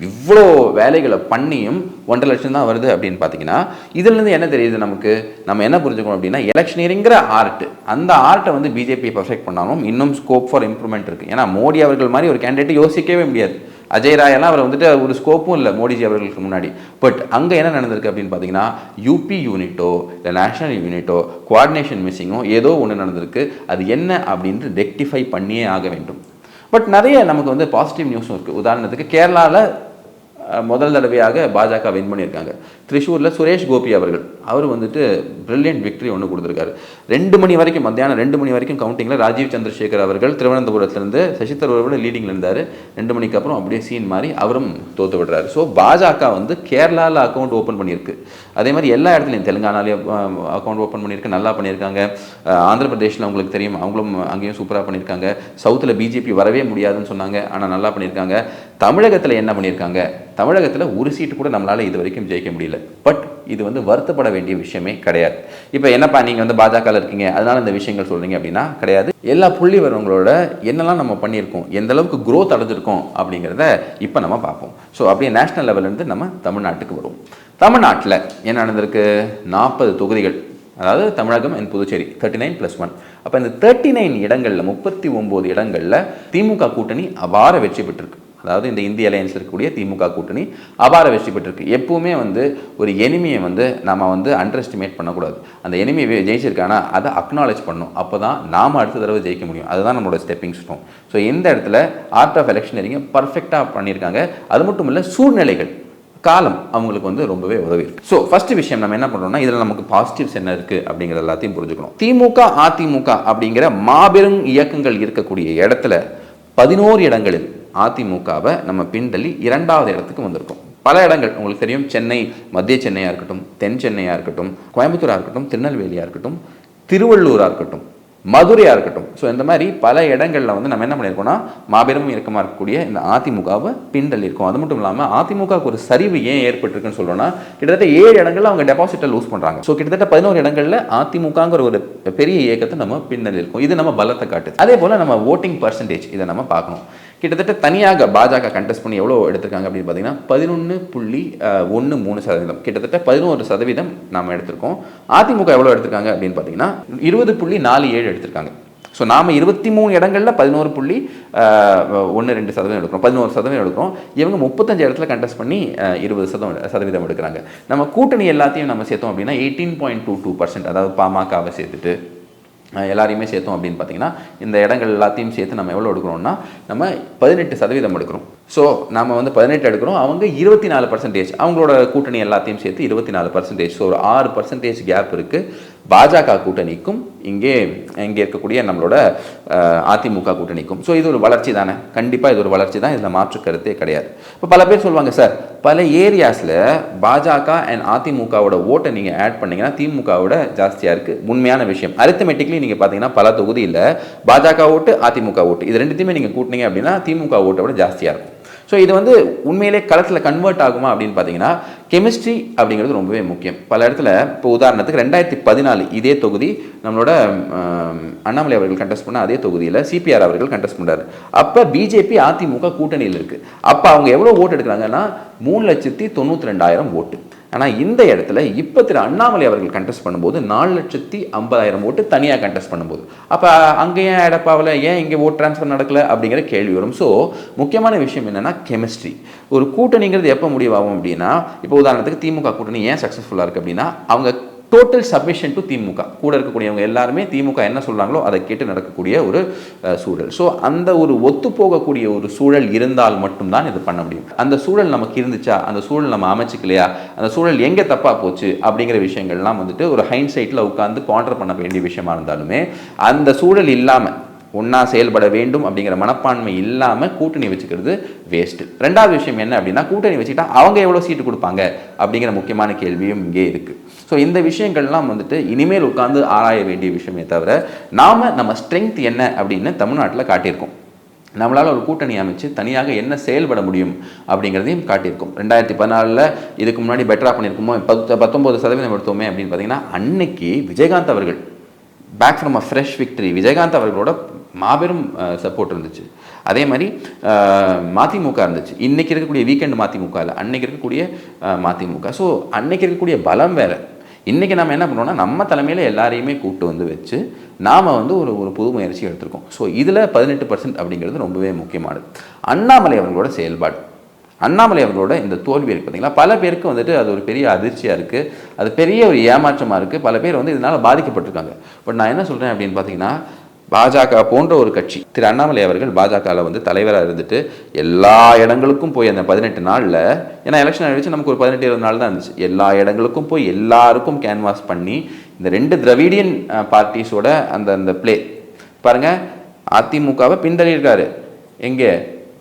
இவ்வளோ வேலைகளை பண்ணியும் 1.5 லட்சம் தான் வருது அப்படின்னு பார்த்தீங்கன்னா, இதுலேருந்து என்ன தெரியுது நமக்கு? நம்ம என்ன புரிஞ்சுக்கணும் அப்படின்னா, எலெக்ஷனியரிங்கிற ஆர்ட், அந்த ஆர்ட்டை பிஜேபி பர்ஃபெக்ட் பண்ணாலும் இன்னும் ஸ்கோப் ஃபார் இம்ப்ரூவ்மெண்ட் இருக்குது. ஏன்னா மோடி அவர்கள் மாதிரி ஒரு கேண்டிடேட் யோசிக்கவே முடியாது. அஜய் ராயெல்லாம் அவர் ஒரு ஸ்கோப்பும் இல்லை மோடிஜி அவர்களுக்கு முன்னாடி. பட் அங்கே என்ன நடந்திருக்கு அப்படின்னு பார்த்தீங்கன்னா, யூபி யூனிட்டோ இல்லை நேஷனல் யூனிட்டோ கோஆர்டினேஷன் மிஸ்ஸிங்கோ ஏதோ ஒன்று நடந்திருக்கு. அது என்ன அப்படின்ட்டு ரெக்டிஃபை பண்ணியே ஆக வேண்டும். பட் நிறைய நமக்கு பாசிட்டிவ் நியூஸும் இருக்குது. உதாரணத்துக்கு கேரளாவில் முதல் தடவையாக பாஜக வின் பண்ணியிருக்காங்க. திரிஷூரில் சுரேஷ் கோபி அவர்கள் பிரில்லியன்ட் விக்டரி ஒன்று கொடுத்துருக்காரு. 2 மணி வரைக்கும், மத்தியானம் 2 மணி வரைக்கும் கவுண்டிங்கில் ராஜீவ் சந்திரசேகர் அவர்கள் திருவனந்தபுரத்துலேருந்து சசி தரூரோட லீடிங்கில் இருந்தார். 2 மணிக்கு அப்புறம் அப்படியே சீன் மாறி அவரும் தோற்று விடுறாரு. ஸோ பாஜக கேரளாவில் அக்கௌண்ட் ஓப்பன் பண்ணியிருக்கு. அதே மாதிரி எல்லா இடத்துலையும் தெலுங்கானாலேயும் அக்கௌண்ட் ஓப்பன் பண்ணியிருக்கு, நல்லா பண்ணியிருக்காங்க. ஆந்திர பிரதேஷில் உங்களுக்கு தெரியும், அவங்களும் அங்கேயும் சூப்பராக பண்ணியிருக்காங்க. சவுத்தில் பிஜேபி வரவே முடியாதுன்னு சொன்னாங்க, ஆனால் நல்லா பண்ணியிருக்காங்க. தமிழகத்தில் என்ன பண்ணியிருக்காங்க? தமிழகத்தில் ஒரு சீட்டு கூட நம்மளால் இது வரைக்கும் ஜெயிக்க முடியல. பட் இது வருத்தப்பட வேண்டிய விஷயமே கிடையாது. இப்போ என்னப்பா நீங்கள் பாஜகவில் இருக்கீங்க அதனால இந்த விஷயங்கள் சொல்கிறீங்க அப்படின்னா கிடையாது. எல்லா புள்ளி வரவங்களோட என்னெல்லாம் நம்ம பண்ணியிருக்கோம், எந்த அளவுக்கு க்ரோத் அடைஞ்சிருக்கோம் அப்படிங்கிறத இப்போ நம்ம பார்ப்போம். ஸோ அப்படியே நேஷனல் லெவல்லேருந்து நம்ம தமிழ்நாட்டுக்கு வருவோம். தமிழ்நாட்டில் என்ன நடந்திருக்கு? 40 தொகுதிகள், அதாவது தமிழகம் அண்ட் புதுச்சேரி 39+1. அப்போ இந்த 39 இடங்களில் 39 இடங்களில் திமுக கூட்டணி அபார வெற்றி பெற்றிருக்கு. அதாவது இந்த இந்திய அலையன்ஸ் இருக்கக்கூடிய திமுக கூட்டணி அபார வெற்றி பெற்றிருக்கு. எப்பவுமே ஒரு எனிமியை நம்ம அண்டர் எஸ்டிமேட் பண்ணக்கூடாது. அந்த எனிமியை ஜெயிச்சிருக்கானா அதை அக்னாலேஜ் பண்ணணும். அப்போ தான் நாம் அடுத்த தடவை ஜெயிக்க முடியும். அதுதான் நம்மளோட ஸ்டெப்பிங் ஸ்டோன். ஸோ இந்த இடத்துல ஆர்ட் ஆஃப் எலெக்ஷனரிங்க பர்ஃபெக்டாக பண்ணியிருக்காங்க. அது மட்டும் இல்லை, சூழ்நிலைகள் காலம் அவங்களுக்கு ரொம்பவே உதவி. ஸோ ஃபர்ஸ்ட் விஷயம் நம்ம என்ன பண்ணுறோம்னா, இதில் நமக்கு பாசிட்டிவ்ஸ் என்ன இருக்குது அப்படிங்கிற எல்லாத்தையும் புரிஞ்சுக்கணும். திமுக அதிமுக அப்படிங்கிற மாபெரும் இயக்கங்கள் இருக்கக்கூடிய இடத்துல 11 இடங்களில் அதிமுகவை நம்ம பின்தள்ளி 2வது இடத்துக்கு வந்திருக்கோம். பல இடங்கள் உங்களுக்கு தெரியும். சென்னை, மத்திய சென்னையாக இருக்கட்டும், தென் சென்னையாக இருக்கட்டும், கோயம்புத்தூராக இருக்கட்டும், திருநெல்வேலியாக இருக்கட்டும், திருவள்ளூராக இருக்கட்டும், மதுரையாக இருக்கட்டும். ஸோ இந்த மாதிரி பல இடங்களில் நம்ம என்ன பண்ணியிருக்கோம்னா, மாபெரும் இயக்கமாக இருக்கக்கூடிய இந்த அதிமுகவை பின்தள்ளியிருக்கோம். அது மட்டும் இல்லாமல் அதிமுகவுக்கு ஒரு சரிவு ஏன் ஏற்பட்டிருக்குன்னு சொல்லணும்னா, கிட்டத்தட்ட 7 இடங்களில் அவங்க டெபாசிட்டை லூஸ் பண்ணுறாங்க. ஸோ கிட்டத்தட்ட 11 இடங்களில் அதிமுகங்கிற ஒரு பெரிய இயக்கத்தை நம்ம பின்தள்ளியிருக்கோம். இது நம்ம பலத்தை காட்டுது. அதே போல் நம்ம ஓட்டிங் பர்சன்டேஜ் இதை நம்ம பார்க்கணும். கிட்டத்தட்ட தனியாக பாஜக கண்டெஸ்ட் பண்ணி எவ்வளோ எடுத்திருக்காங்க அப்படின்னு பார்த்தீங்கன்னா 11.13%, கிட்டத்தட்ட 11% நாம் எடுத்திருக்கோம். அதிமுக எவ்வளோ எடுத்திருக்காங்க அப்படின்னு பார்த்தீங்கன்னா 20.47 எடுத்திருக்காங்க. ஸோ நாம் 23 இடங்களில் 11.12% எடுக்கிறோம், 11% எடுக்கிறோம். இவங்க 35 இடத்துல கண்டெஸ்ட் பண்ணி 20% எடுக்கிறாங்க. நம்ம கூட்டணி எல்லாத்தையும் நம்ம சேர்த்தோம் அப்படின்னா 18.22%, அதாவது பாமகவை சேர்த்துட்டு எல்லாரையுமே சேர்த்தோம் அப்படின்னு பார்த்தீங்கன்னா இந்த இடங்கள் எல்லாத்தையும் சேர்த்து நம்ம எவ்வளோ எடுக்கிறோம்னா நம்ம 18% எடுக்கிறோம். ஸோ நம்ம வந்து 18 எடுக்கிறோம், அவங்க 24%, அவங்களோட கூட்டணி எல்லாத்தையும் சேர்த்து 24%. ஸோ ஒரு 6% கேப் இருக்குது பாஜக கூட்டணிக்கும் இங்கே இருக்கக்கூடிய நம்மளோட அதிமுக கூட்டணிக்கும். ஸோ இது ஒரு வளர்ச்சி தானே, கண்டிப்பாக இது ஒரு வளர்ச்சி தான், இதில் மாற்று கருத்தே கிடையாது. இப்போ பல பேர் சொல்லுவாங்க, சார் பல ஏரியாஸில் பாஜக அண்ட் அதிமுகவோட ஓட்டை நீங்கள் ஆட் பண்ணிங்கன்னா திமுகவோட ஜாஸ்தியாக இருக்குது. உண்மையான விஷயம். அரித்தமெட்டிக்லி நீங்கள் பார்த்தீங்கன்னா பல தொகுதியில் பாஜக ஓட்டு அதிமுக ஓட்டு இது ரெண்டுத்தையுமே நீங்கள் கூட்டினீங்க அப்படின்னா திமுக ஓட்டை விட ஜாஸ்தியாக இருக்கும். ஸோ இது வந்து உண்மையிலே களத்தில் கன்வெர்ட் ஆகுமா அப்படின்னு பார்த்தீங்கன்னா கெமிஸ்ட்ரி அப்படிங்கிறது ரொம்பவே முக்கியம். பல இடத்துல இப்போ உதாரணத்துக்கு 2014 இதே தொகுதி நம்மளோட அண்ணாமலை அவர்கள் கண்டெஸ்ட் பண்ண அதே தொகுதியில் சிபிஆர் அவர்கள் கண்டெஸ்ட் பண்ணுறாரு. அப்போ பிஜேபி அதிமுக கூட்டணியில் இருக்குது. அப்போ அவங்க எவ்வளோ ஓட்டு எடுக்கிறாங்கன்னா 3,92,000 ஓட்டு. ஆனால் இந்த இடத்துல இப்போ திரு அண்ணாமலை அவர்கள் கண்டெஸ்ட் பண்ணும்போது 4,50,000 ஓட்டு தனியாக கண்டெஸ்ட் பண்ணும்போது அப்போ அங்கே ஏன் எடப்பாவில் ஏன் இங்கே ஓட் ட்ரான்ஸ்ஃபர் நடக்கலை அப்படிங்கிற கேள்வி வரும். ஸோ முக்கியமான விஷயம் என்னென்னா கெமிஸ்ட்ரி. ஒரு கூட்டணிங்கிறது எப்போ முடிவாகும் அப்படின்னா, இப்போ உதாரணத்துக்கு திமுக கூட்டணி ஏன் சக்ஸஸ்ஃபுல்லாக இருக்குது அப்படின்னா அவங்க டோட்டல் சப்மிஷன் டு திமுக, கூட இருக்கக்கூடியவங்க எல்லாருமே திமுக என்ன சொல்கிறாங்களோ அதை கேட்டு நடக்கக்கூடிய ஒரு சூழல். ஸோ அந்த ஒரு ஒத்து போகக்கூடிய ஒரு சூழல் இருந்தால் மட்டும்தான் இது பண்ண முடியும். அந்த சூழல் நமக்கு இருந்துச்சா, அந்த சூழல் நம்ம அமைச்சிக்கலையா, அந்த சூழல் எங்கே தப்பாக போச்சு அப்படிங்கிற விஷயங்கள்லாம் வந்துட்டு ஒரு ஹைண்ட்சைட்டில் உட்காந்து பாண்டர் பண்ண வேண்டிய விஷயமா இருந்தாலுமே அந்த சூழல் இல்லாமல் ஒன்றா செயல்பட வேண்டும் அப்படிங்கிற மனப்பான்மை இல்லாமல் கூட்டணி வச்சுக்கிறது வேஸ்ட்டு. ரெண்டாவது விஷயம் என்ன அப்படின்னா, கூட்டணி வச்சுக்கிட்டா அவங்க எவ்வளோ சீட்டு கொடுப்பாங்க அப்படிங்கிற முக்கியமான கேள்வியும் இங்கே இருக்குது. ஸோ இந்த விஷயங்கள்லாம் வந்துட்டு இனிமேல் உட்காந்து ஆராய வேண்டிய விஷயமே தவிர நம்ம ஸ்ட்ரென்த் என்ன அப்படின்னு தமிழ்நாட்டில் காட்டியிருக்கோம். நம்மளால் ஒரு கூட்டணி அமைச்சு தனியாக என்ன செயல்பட முடியும் அப்படிங்கிறதையும் காட்டியிருக்கோம். 2014 இதுக்கு முன்னாடி பெட்டராக பண்ணியிருக்கோமோ 19% எடுத்தோமே அப்படின்னு பார்த்தீங்கன்னா அன்னைக்கு விஜயகாந்த் அவர்கள் back from a fresh victory, Vijayakanth அவர்களோட மாபெரும் சப்போர்ட் இருந்துச்சு. அதே மாதிரி மதிமுக இருந்துச்சு. இன்றைக்கி இருக்கக்கூடிய வீக்கெண்ட் மதிமுகவில் அன்னைக்கு இருக்கக்கூடிய மதிமுக. ஸோ அன்னைக்கு இருக்கக்கூடிய பலம் வேறு. இன்றைக்கி நம்ம என்ன பண்ணுறோம்னா நம்ம தலைமையில் எல்லாரையுமே கூப்பிட்டு வந்து வச்சு நாம் வந்து ஒரு புது முயற்சி எடுத்திருக்கோம். ஸோ இதில் 18% அப்படிங்கிறது ரொம்பவே முக்கியமானது. அண்ணாமலை அவர்களோட செயல்பாடு, அண்ணாமலை அவர்களோட இந்த தோல்வி இருக்குது பார்த்தீங்களா, பல பேருக்கு வந்துட்டு அது ஒரு பெரிய அதிர்ச்சியாக இருக்குது, அது பெரிய ஒரு ஏமாற்றமாக இருக்குது. பல பேர் வந்து இதனால் பாதிக்கப்பட்டிருக்காங்க. பட் நான் என்ன சொல்கிறேன் அப்படின்னு பார்த்தீங்கன்னா, பாஜக போன்ற ஒரு கட்சி, திரு அண்ணாமலை அவர்கள் பாஜகவில் வந்து தலைவராக இருந்துட்டு எல்லா இடங்களுக்கும் போய் அந்த 18 நாளில், ஏன்னா எலெக்ஷன் ஆகிடுச்சு நமக்கு ஒரு 18-20 நாள் தான் இருந்துச்சு, எல்லா இடங்களுக்கும் போய் எல்லாருக்கும் கேன்வாஸ் பண்ணி இந்த 2 திராவிடியன் பார்ட்டிஸோட அந்த பிளே பாருங்கள். அதிமுகவை பின்தள்ளியிருக்காரு. எங்கே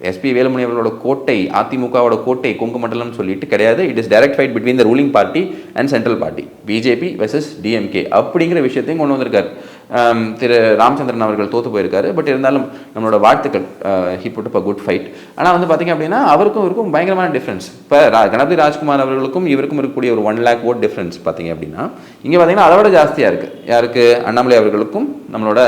எஸ்பி வேலுமணி அவர்களோட கோட்டை, அதிமுகவோட கோட்டை கொங்கு மண்டலம்னு சொல்லிட்டு கிடையாது. It is direct fight between the ruling party and central party, BJP versus DMK அப்படிங்கிற விஷயத்தையும் கொண்டு வந்திருக்காரு. திரு ராமச்சந்திரன் அவர்கள் தோற்று போயிருக்காரு. பட் இருந்தாலும் நம்மளோட வாழ்த்துக்கள், he put up a good fight. ஆனால் வந்து பார்த்திங்க அப்படின்னா அவருக்கும் இவருக்கும் பயங்கரமான டிஃப்ரென்ஸ். இப்போ கணபதி ராஜ்குமார் அவர்களுக்கும் இவருக்கும் இருக்கக்கூடிய ஒரு 1 lakh ஓட் டிஃப்ரென்ஸ் பார்த்திங்க அப்படின்னா இங்கே பார்த்திங்கன்னா அதை விட ஜாஸ்தியாக இருக்குது. யாருக்கு? அண்ணாமலை அவர்களுக்கும் நம்மளோட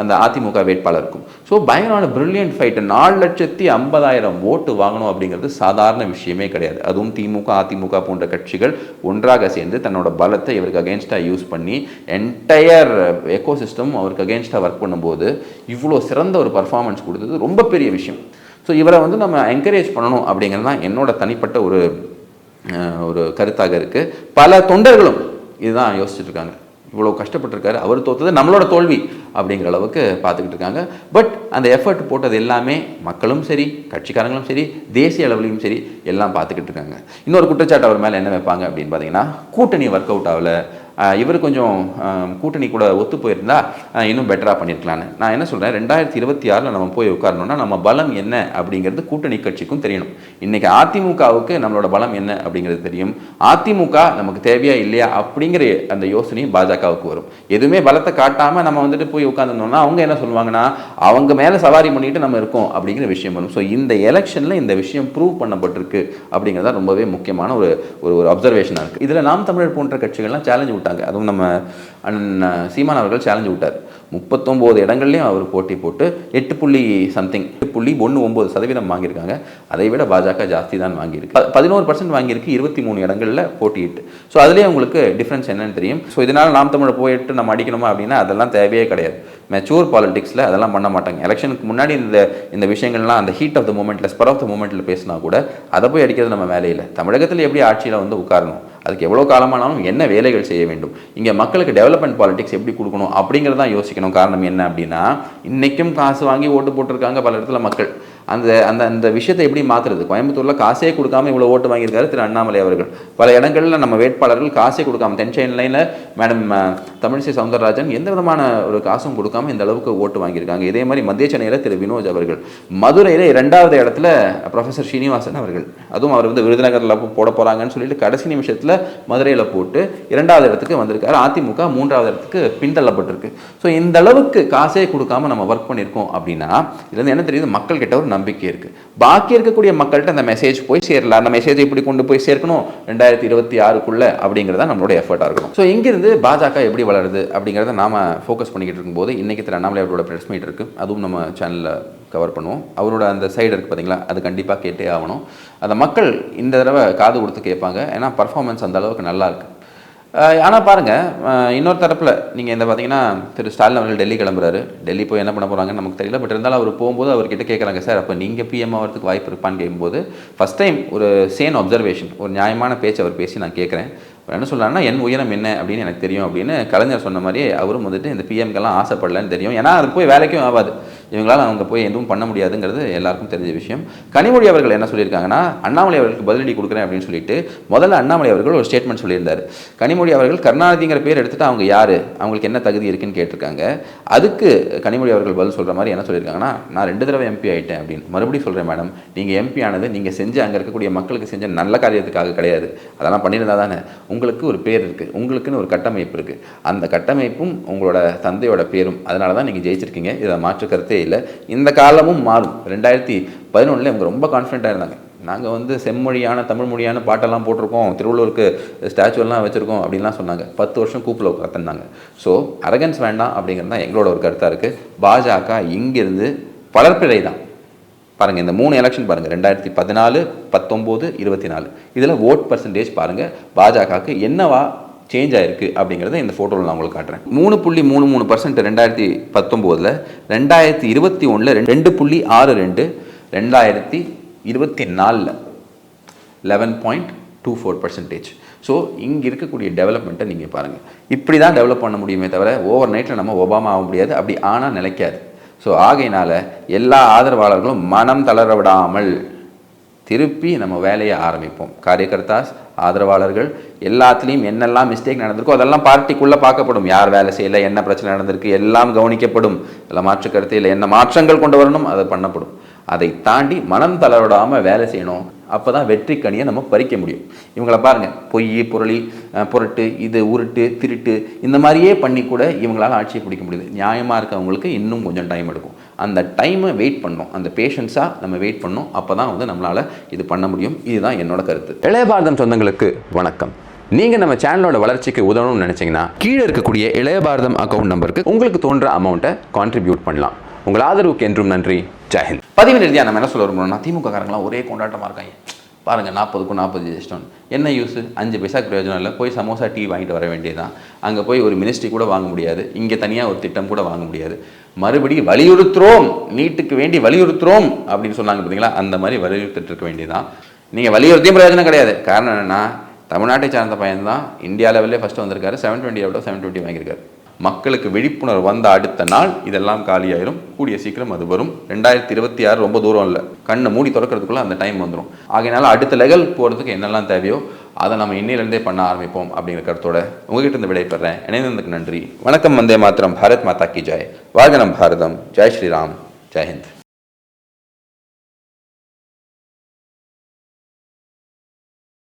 அந்த அதிமுக வேட்பாளருக்கும். ஸோ பயங்கரமான பிரில்லியன்ட் ஃபைட்டு. 4,50,000 ஓட்டு வாங்கணும் அப்படிங்கிறது சாதாரண விஷயமே கிடையாது. அதுவும் திமுக அதிமுக போன்ற கட்சிகள் ஒன்றாக சேர்ந்து தன்னோட பலத்தை இவருக்கு அகேன்ஸ்டாக யூஸ் பண்ணி என்டையர் எக்கோசிஸ்டம் அவருக்கு அகேன்ஸ்டாக ஒர்க் பண்ணும்போது இவ்வளோ சிறந்த ஒரு பர்ஃபார்மன்ஸ் கொடுத்தது ரொம்ப பெரிய விஷயம். ஸோ இவரை வந்து நம்ம என்கரேஜ் பண்ணணும் அப்படிங்கிறது தான் என்னோட தனிப்பட்ட ஒரு கருத்தாக இருக்குது. பல தொண்டர்களும் இதுதான் யோசிச்சுட்டு இருக்காங்க. இவ்வளோ கஷ்டப்பட்டிருக்காரு, அவர் தோற்றது நம்மளோட தோல்வி அப்படிங்கிற அளவுக்கு பார்த்துக்கிட்டு இருக்காங்க. பட் அந்த எஃபர்ட் போட்டது எல்லாமே மக்களும் சரி, கட்சிக்காரங்களும் சரி, தேசிய அளவுலையும் சரி எல்லாம் பார்த்துக்கிட்டு இருக்காங்க. இன்னொரு குற்றச்சாட்டு அவர் மேலே என்ன வைப்பாங்க அப்படின்னு பார்த்தீங்கன்னா, கூட்டணி ஒர்க் அவுட் ஆகலை, இவர் கொஞ்சம் கூட்டணி கூட ஒத்து போயிருந்தா இன்னும் பெட்டராக பண்ணியிருக்கலான்னு. நான் என்ன சொல்கிறேன், 2026 நம்ம போய் உட்காரணும்னா நம்ம பலம் என்ன அப்படிங்கிறது கூட்டணி கட்சிக்கும் தெரியணும். இன்றைக்கி அதிமுகவுக்கு நம்மளோட பலம் என்ன அப்படிங்கிறது தெரியும். அதிமுக நமக்கு தேவையா இல்லையா அப்படிங்கிற அந்த யோசனையும் பாஜகவுக்கு வரும். எதுவுமே பலத்தை காட்டாமல் நம்ம வந்துட்டு போய் உட்காந்துருந்தோம்னா அவங்க என்ன சொல்லுவாங்கன்னா அவங்க மேலே சவாரி பண்ணிட்டு நம்ம இருக்கோம் அப்படிங்கிற விஷயம் வரும். ஸோ இந்த எலெக்ஷனில் இந்த விஷயம் ப்ரூவ் பண்ணப்பட்டிருக்கு அப்படிங்கிறதா ரொம்பவே முக்கியமான ஒரு அப்சர்வேஷனாக இருக்குது. இதில் நாம் தமிழர் போன்ற கட்சிகள்லாம் சேலஞ்ச் விட்டாங்க. அதுவும் நம்ம சீமான் அவர்கள் சேலஞ்சு விட்டார். 39 இடங்கள்லையும் அவர் போட்டி போட்டு 8.19% வாங்கியிருக்காங்க. அதை விட பாஜக ஜாஸ்தி தான் வாங்கியிருக்கு. 11% வாங்கியிருக்கு 23 இடங்களில் போட்டியிட்டு. ஸோ அதுலேயே உங்களுக்கு டிஃப்ரென்ஸ் என்னன்னு தெரியும். ஸோ இதனால் நாம் தமிழை போயிட்டு நம்ம அடிக்கணுமா அப்படின்னா அதெல்லாம் தேவையே கிடையாது. மெச்சூர் பாலிடிக்ஸில் அதெல்லாம் பண்ண மாட்டாங்க. எலெக்ஷனுக்கு முன்னாடி இந்த விஷயங்கள்லாம் அந்த ஹீட் ஆஃப் த மூமெண்ட்டில் ஸ்பர் ஆஃப் த மூமெண்ட்டில் பேசினா கூட அதை போய் அடிக்கிறது நம்ம வேலையில். தமிழகத்தில் எப்படி ஆட்சியில் வந்து உட்காரணும், அதுக்கு எவ்வளோ காலமானாலும் என்ன வேலைகள் செய்ய வேண்டும், இங்கே மக்களுக்கு டெவலப்மெண்ட் பாலிடிக்ஸ் எப்படி கொடுக்கணும் அப்படிங்கிறதான் யோசிக்கணும். காரணம் என்ன அப்படின்னா இன்றைக்கும் காசு வாங்கி ஓட்டு போட்டிருக்காங்க பல இடத்துல மக்கள். அந்த விஷயத்தை எப்படி மாற்றுறது? கோயம்புத்தூரில் காசே கொடுக்காம இவ்வளோ ஓட்டு வாங்கியிருக்காரு திரு அண்ணாமலை அவர்கள். பல இடங்களில் நம்ம வேட்பாளர்கள் காசே கொடுக்காம, தென்செயின் லைனில் மேடம் தமிழிசை சவுந்தரராஜன் எந்த விதமான ஒரு காசும் கொடுக்காம இந்த அளவுக்கு ஓட்டு வாங்கியிருக்காங்க. இதே மாதிரி மத்திய சென்னையில் திரு வினோஜ் அவர்கள், மதுரையில் 2வது இடத்துல ப்ரொஃபஸர் ஸ்ரீனிவாசன் அவர்கள், அதுவும் அவர் வந்து விருதுநகரில் போட போகிறாங்கன்னு சொல்லிட்டு கடைசி நிமிஷத்தில் மதுரையில் போட்டு 2வது இடத்துக்கு வந்திருக்காரு. அதிமுக 3வது இடத்துக்கு பின்தள்ளப்பட்டிருக்கு. ஸோ இந்த அளவுக்கு காசே கொடுக்காம நம்ம ஒர்க் பண்ணியிருக்கோம் அப்படின்னா இதுலேருந்து என்ன தெரியுது, மக்கள் கிட்ட ஒரு நம்பிக்கை இருக்கு. பாக்கி இருக்கக்கூடிய மக்கள்கிட்ட அந்த மெசேஜ் போய் சேரல. அந்த மெசேஜ் எப்படி கொண்டு போய் சேர்க்கணும் 2026க்குள்ள அப்படிங்கிறத நம்மளோட எஃபர்ட்டாக இருக்கணும். ஸோ இங்கிருந்து பாஜக எப்படி வளருது அப்படிங்கிறத நாம ஃபோக்கஸ் பண்ணிக்கிட்டு இருக்கும்போது இன்னைக்கு திரு அண்ணாமலை அவரோட ப்ரெஸ் மீட் இருக்கு. அதுவும் நம்ம சேனலில் கவர் பண்ணுவோம். அவரோட அந்த சைடு இருக்குது பார்த்தீங்களா, அது கண்டிப்பாக கேட்டே ஆகணும். அந்த மக்கள் இந்த தடவை காது கொடுத்து கேட்பாங்க. ஏன்னா பர்ஃபார்மன்ஸ் அந்த அளவுக்கு நல்லா இருக்கு. ஆனால் பாருங்கள், இன்னொரு தரப்பில் நீங்கள் இந்த பார்த்தீங்கன்னா திரு ஸ்டாலின் அவர்கள் டெல்லி கிளம்புறாரு. டெல்லி போய் என்ன பண்ண போகிறாங்கன்னு நமக்கு தெரியல. பட் இருந்தாலும் அவர் போகும்போது அவர்கிட்ட கேட்குறாங்க, சார் அப்போ நீங்கள் பிஎம் ஆகிறதுக்கு வாய்ப்பு இருப்பான்னு கேட்கும்போது ஃபஸ்ட் டைம் ஒரு சேன் அப்சர்வேஷன், ஒரு நியாயமான பேச்சு அவர் பேசி நான் கேட்குறேன். அவர் என்ன சொல்கிறாருன்னா, என் உயரம் என்ன அப்படின்னு எனக்கு தெரியும் அப்படின்னு கலைஞர் சொன்ன மாதிரி அவரும் வந்துட்டு இந்த பிஎம்கெல்லாம் ஆசைப்படலன்னு தெரியும். ஏன்னா அது போய் வேலைக்கும் ஆகாது, இவங்களால் அவங்க போய் எதுவும் பண்ண முடியாதுங்கிறது எல்லாருக்கும் தெரிஞ்ச விஷயம். கனிமொழி அவர்கள் என்ன சொல்லியிருக்காங்கன்னா, அண்ணாமலை அவர்களுக்கு பதிலடி கொடுக்குறேன் அப்படின்னு சொல்லிட்டு முதல்ல அண்ணாமலை அவர்கள் ஒரு ஸ்டேட்மெண்ட் சொல்லியிருந்தார். கனிமொழி அவர்கள் கருணாநிதிங்கிற பேர் எடுத்துகிட்டு அவங்க யார், அவங்களுக்கு என்ன தகுதி இருக்குன்னு கேட்டிருக்காங்க. அதுக்கு கனிமொழி அவர்கள் பதில் சொல்கிற மாதிரி என்ன சொல்லியிருக்காங்கன்னா, நான் 2 தடவை எம்பி ஆகிட்டேன் அப்படின்னு. மறுபடியும் சொல்கிறேன் மேடம், நீங்கள் எம்பி ஆனது நீங்கள் செஞ்ச அங்கே இருக்கக்கூடிய மக்களுக்கு செஞ்ச நல்ல காரியத்துக்காக கிடையாது. அதெல்லாம் பண்ணியிருந்தா தானே உங்களுக்கு ஒரு பேர் இருக்குது, உங்களுக்குன்னு ஒரு கட்டமைப்பு இருக்குது. அந்த கட்டமைப்பும் உங்களோட தந்தையோட பேரும், அதனால தான் நீங்கள் ஜெயிச்சிருக்கீங்க. இதை மாற்று கருத்தே இல்லை. இந்த காலமும் மாறும். 2011 இவங்க ரொம்ப கான்ஃபிடென்ட்டாக இருந்தாங்க. நாங்கள் வந்து செம்மொழியான தமிழ் மொழியான பாட்டெல்லாம் போட்டிருக்கோம், திருவள்ளுவருக்கு ஸ்டாச்சுவெல்லாம் வச்சுருக்கோம் அப்படின்லாம் சொன்னாங்க. 10 வருஷம் கூப்பில் உட்காந்துருந்தாங்க. ஸோ அரகன்ஸ் வேண்டாம் அப்படிங்கிறது தான் எங்களோட ஒரு கருத்தாக இருக்குது. பாஜக இங்கிருந்து வளர்ப்பிழை தான். பாருங்கள், இந்த 3 எலெக்ஷன் பாருங்கள், 2014, 19, 24, இதில் ஓட் பர்சன்டேஜ் பாருங்கள் பாஜகவுக்கு என்னவா சேஞ்ச் ஆயிருக்கு அப்படிங்கிறத இந்த ஃபோட்டோவில் நான் உங்களுக்கு காட்டுறேன். 3.33% 2019, 2021 2.62, 2024 11.24%. ஸோ இங்கே இருக்கக்கூடிய டெவலப்மெண்ட்டை நீங்கள் பாருங்கள். இப்படி தான் டெவலப் பண்ண முடியுமே தவிர ஓவர் நைட்டில் நம்ம ஒபாமா ஆக முடியாது. அப்படி ஆனால் நிலைக்காது. ஸோ ஆகையினால எல்லா ஆதரவாளர்களும் மனம் தளர விடாமல் திருப்பி நம்ம வேலையை ஆரம்பிப்போம். காரியகர்த்தாஸ், ஆதரவாளர்கள் எல்லாத்துலேயும் என்னெல்லாம் மிஸ்டேக் நடந்திருக்கோ அதெல்லாம் பார்ட்டிக்குள்ளே பார்க்கப்படும். யார் வேலை செய்யலை, என்ன பிரச்சனை நடந்திருக்கு, எல்லாம் கவனிக்கப்படும். எல்லாம் மாற்று கருத்தில் என்ன மாற்றங்கள் கொண்டு வரணும் அது பண்ணப்படும். அதை தாண்டி மனம் தளரவிடாமல் வேலை செய்யணும். அப்போ தான் வெற்றி கனியை நம்ம பறிக்க முடியும். இவங்கள பாருங்கள், பொய் புரட்டு, இது உருட்டு, திருட்டு, இந்த மாதிரியே பண்ணி கூட இவங்களால் ஆட்சியை பிடிக்க முடியுது. நியாயமாக இருக்கவங்களுக்கு இன்னும் கொஞ்சம் டைம் எடுக்கும். அந்த டைமை வெயிட் பண்ணணும், அந்த பேஷன்ஸாக நம்ம வெயிட் பண்ணணும். அப்போ தான் வந்து நம்மளால் இது பண்ண முடியும். இதுதான் என்னோட கருத்து. இளைய பாரதம் சொந்தங்களுக்கு வணக்கம். நீங்கள் நம்ம சேனலோட வளர்ச்சிக்கு உதவணும்னு நினச்சிங்கன்னா கீழே இருக்கக்கூடிய இளைய பாரதம் அக்கௌண்ட் நம்பருக்கு உங்களுக்கு தோன்ற அமௌண்ட்டை கான்ட்ரிபியூட் பண்ணலாம். உங்கள் ஆதரவுக்கு என்றும் நன்றி. ஜெயஹிந்த். பதிவின் இறுதியாக நம்ம என்ன சொல்ல விரும்புகிறோம்னா, திமுக காரங்களாம் ஒரே கொண்டாட்டமாக இருக்காங்க. பாருங்கள், 40க்கும் 40 ஜெயிச்சிட்டோம். என்ன யூஸு? 5 பைசாக்கு பிரயோஜனம் இல்லை. போய் சமோசா டீ வாங்கிட்டு வர வேண்டியதுதான். அங்கே போய் ஒரு மினிஸ்ட்ரி கூட வாங்க முடியாது. இங்கே தனியாக ஒரு திட்டம் கூட வாங்க முடியாது. மறுபடியும் வலியுறுத்துகிறோம், நீட்டுக்கு வேண்டி வலியுறுத்துகிறோம் அப்படின்னு சொன்னாங்க பார்த்தீங்களா, அந்த மாதிரி வலியுறுத்திட்டு இருக்க வேண்டியதான். நீங்கள் வலியுறுத்தியும் பிரயோஜனம் கிடையாது. காரணம் என்னென்னா, தமிழ்நாட்டை சார்ந்த பையன் தான் இந்தியா லெவலில் ஃபஸ்ட்டு வந்திருக்காரு. 720 out of 720 வாங்கியிருக்காரு. மக்களுக்கு விழிப்புணர்வு வந்த அடுத்த நாள் இதெல்லாம் காலியாயிரும். கூடிய சீக்கிரம் அது வரும். 2026 ரொம்ப தூரம் இல்லை, கண்ணை மூடி திறக்கிறதுக்குள்ள அந்த டைம் வந்துடும். ஆகையினால அடுத்த லெவல் போகிறதுக்கு என்னெல்லாம் தேவையோ அதை நம்ம இன்னிலிருந்தே பண்ண ஆரம்பிப்போம் அப்படிங்கிற கருத்தோட உங்ககிட்ட இருந்து விடைபெறேன். இணைந்ததுக்கு நன்றி. வணக்கம். வந்தே மாத்திரம். பாரத் மாதா கி ஜெய். வாழ்க நம் பாரதம். ஜெய் ஸ்ரீராம். ஜெயஹிந்த்.